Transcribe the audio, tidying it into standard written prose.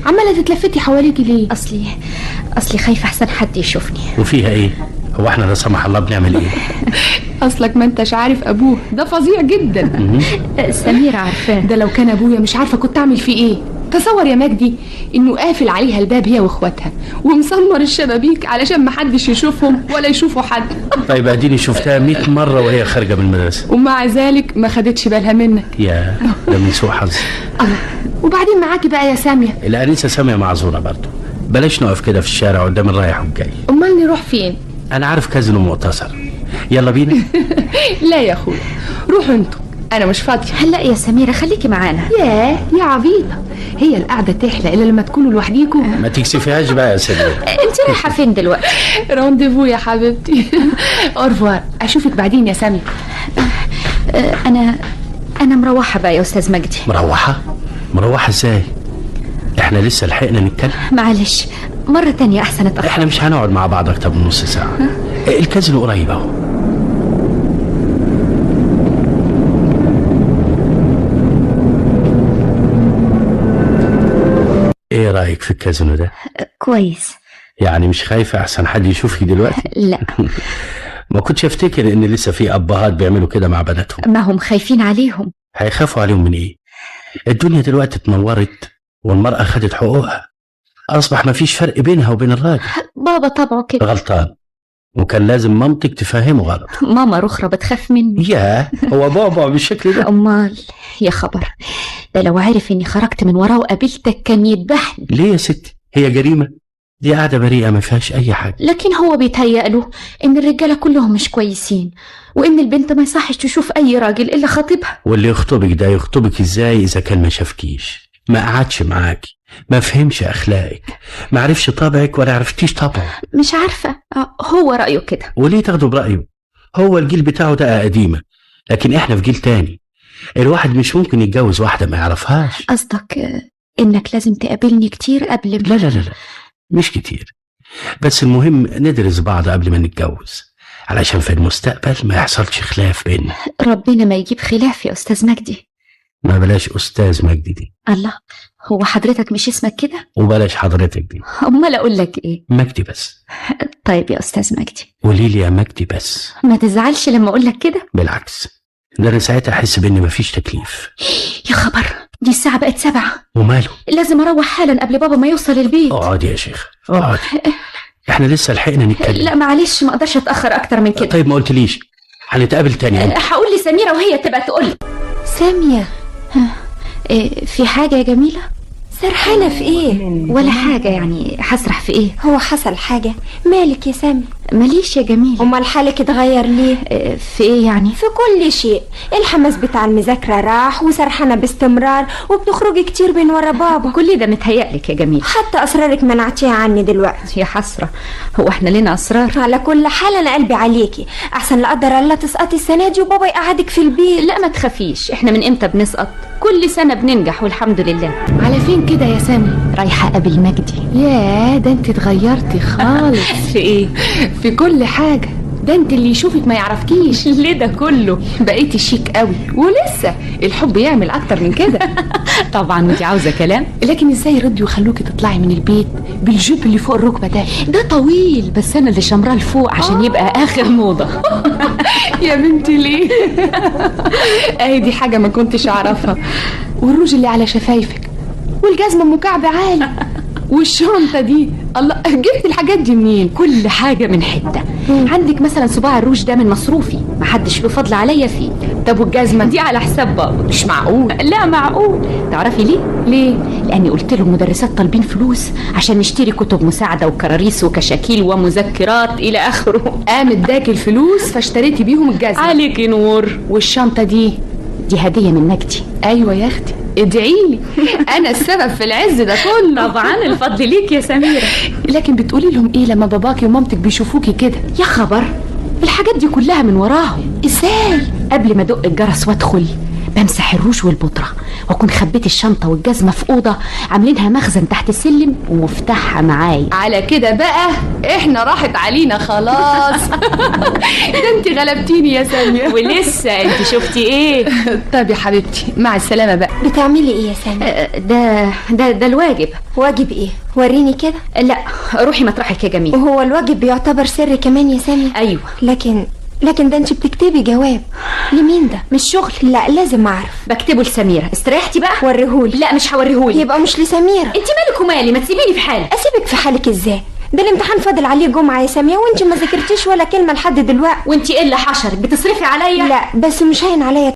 عماله تتلفتي حواليكي ليه؟ اصلي خايفه احسن حد يشوفني. وفيها ايه؟ هو احنا لا سمح الله بنعمل ايه؟ اصلك ما انتش عارف ابوه ده فظيع جدا. سميرة عارفاه. ده لو كان ابويا مش عارفه كنت اعمل فيه ايه. تصور يا مجدي انه قافل عليها الباب هي واخواتها ومسمر الشبابيك علشان ما حدش يشوفهم ولا يشوفوا حد. طيب اديني شفتها 100 مره وهي خارجه من المدرسه ومع ذلك ما خدتش بالها منك. يا ده من سوء حظ. وبعدين معاكي بقى يا ساميه؟ الانسه ساميه معذوره برضه. بلاش نقف كده في الشارع قدام الرايح والجاي. امال نروح فين؟ انا عارف كازينو مؤتصر. يلا بينا. لا يا اخويا روحوا انتوا انا مش فاضيه. هلا يا سميرة خليكي معانا. يا عبيطه هي القعده تحلى الا لما تكونوا لوحديكم. ما تكسفيهاش بقى يا سميرة. انت رايحه فين دلوقتي؟ رانديفو يا حبيبتي. اورفوار اشوفك بعدين يا سامي. انا مروحه بقى يا استاذ مجدي. مروحه ازاي؟ احنا لسه لحقنا نتكلم. معلش مره تانية احسن اتاخر. احنا مش هنقعد مع بعض اكتر من نص ساعه. الكازينو قريب اهو. ايه رايك في الكازينو ده؟ كويس. يعني مش خايفه احسن حد يشوفك دلوقتي؟ لا. ما كنتش افتكر ان لسه في ابهات بيعملوا كده مع بناتهم. ما هم خايفين عليهم. هيخافوا عليهم من ايه؟ الدنيا دلوقتي اتنورت والمرأة خدت حقوقها. اصبح ما فيش فرق بينها وبين الراجل. بابا طبعه كده. غلطان. وكان لازم مامتك تفهمه غلط. ماما رخرة بتخاف مني. هو بابا بالشكل ده؟ امال يا خبر، ده لو عرف اني خرجت من وراه وقابلتك كان يذبحني. ليه يا ستي؟ هي جريمة؟ دي قاعدة بريئة ما فيهاش اي حاجة. لكن هو بيتهيأ له ان الرجالة كلهم مش كويسين، وان البنت ما يصحش تشوف اي راجل الا خطيبها. واللي يخطبك ده يخطبك ازاي اذا كان ما شافكيش، ما قعدش معاكي، ما فهمش اخلاقك، ما عرفش طبعك ولا عرفتيش طبعه؟ مش عارفة، هو رأيه كده. وليه تاخدوا برأيه؟ هو الجيل بتاعه ده قديمة، لكن احنا في جيل تاني. الواحد مش ممكن يتجوز واحدة ما يعرفهاش. قصدك انك لازم تقابلني كتير قبل لا لا لا لا، مش كتير، بس المهم ندرس بعض قبل ما نتجوز علشان في المستقبل ما يحصلش خلاف بيننا. ربنا ما يجيب خلاف يا أستاذ مجدي. ما بلاش أستاذ مجدي دي. الله، هو حضرتك مش اسمك كده؟ وبلاش حضرتك دي. أمال أقول لك إيه؟ مجدي بس. طيب يا أستاذ مجدي قولي لي يا مجدي بس. ما تزعلش لما أقول لك كده. بالعكس، ده أنا ساعتها أحس بإن مفيش تكليف. يا خبر، دي الساعة بقت 7. وماله؟ لازم أروح حالا قبل بابا ما يوصل البيت. اقعدي يا شيخ اقعدي. احنا لسه لحقنا نتكلم. لا معلش، ما اقدرش اتأخر أكتر من كده. طيب ما قلتليش هنتقابل تاني امتى؟ هقول لسميرة وهي تبقى تقول. سامية، في حاجة يا جميلة؟ سرحانة في ايه؟ ولا حاجة، يعني هسرح في ايه؟ هو حصل حاجة؟ مالك يا سامي؟ ماليش يا جميل. امال حالك اتغير ليه؟ في ايه يعني؟ في كل شيء. الحماس بتاع المذاكرة راح، وسرحانة باستمرار، وبتخرجي كتير بين ورا بابا. كل ده متهيألك يا جميل. حتى اسرارك منعتيها عني دلوقتي. يا حسرة، هو احنا لنا اسرار؟ على كل حال انا قلبي عليكي، احسن لا قدر الله تسقطي السنة دي وبابا يقعدك في البيت. لا ما تخافيش، احنا من امتى بنسقط؟ كل سنة بننجح والحمد لله. على فين كده يا سامي؟ رايحة قابل مجدي. ياه، ده انت اتغيرتي خالص. في ايه؟ في كل حاجة. ده انت اللي يشوفك ما يعرفكيش. ليه ده كله؟ بقيتي شيك قوي، ولسه الحب يعمل اكتر من كده. طبعا ودي عاوزة كلام. لكن ازاي يردوا يخلوكي تطلعي من البيت بالجيب اللي فوق الركبة ده؟ ده طويل، بس انا اللي شمراه لفوق عشان يبقى اخر موضة. يا بنتي ليه؟ اهي دي حاجة ما كنتش اعرفها. والروج اللي على شفايفك، والجزمة ام كعب عالي، والشنطة دي، الله جبت الحاجات دي منين؟ كل حاجة من حتة. عندك مثلا صباع الروج ده من مصروفي، محدش له فضل عليا فيه. طب والجزمة دي على حساب بابا. مش معقول. لا معقول. تعرفي ليه؟ ليه؟ لاني قلت له المدرسات طالبين فلوس عشان نشتري كتب مساعدة وكراريس وكشاكيل ومذكرات الى اخره. قام اداك الفلوس فاشتريتي بيهم الجزمة. عليكي نور. والشنطة دي هدية من مجدي. ايوه يا اختي، ادعيلي، انا السبب في العز ده كله. طبعا الفضل ليك يا سميرة. لكن بتقولي لهم ايه لما باباكي ومامتك بيشوفوكي كده؟ يا خبر، الحاجات دي كلها من وراهم. ازاي؟ قبل ما ادق الجرس وادخل بمسح الروج والبودرة، واكون خبيت الشنطة والجزمة في أوضة عاملينها مخزن تحت السلم ومفتاحها معايا. على كده بقى احنا راحت علينا خلاص. ده انت غلبتيني يا سامية. ولسه انت شفتي ايه؟ طب يا حبيبتي مع السلامة بقى. بتعملي ايه يا سامية؟ ده الواجب. واجب ايه؟ وريني كده. لا روحي مطرحك يا جميل. وهو الواجب بيعتبر سر كمان يا سامية؟ ايوه. لكن ده انت بتكتبي جواب لمين ده؟ مش شغل. لا لازم اعرف. بكتبه لسميرة. استريحتي بقى. وريهولي. لا مش هوريهولي. يبقى مش لسميرة. انت مالك ومالي؟ ما تسيبيني في حالي. اسيبك في حالك ازاي؟ ده الامتحان فاضل عليه جمعة يا سامية، وانت ما ذاكرتيش ولا كلمة لحد دلوقتي. وانت ايه اللي حشرك؟ بتصرفي عليا؟ لا بس مش هين عليا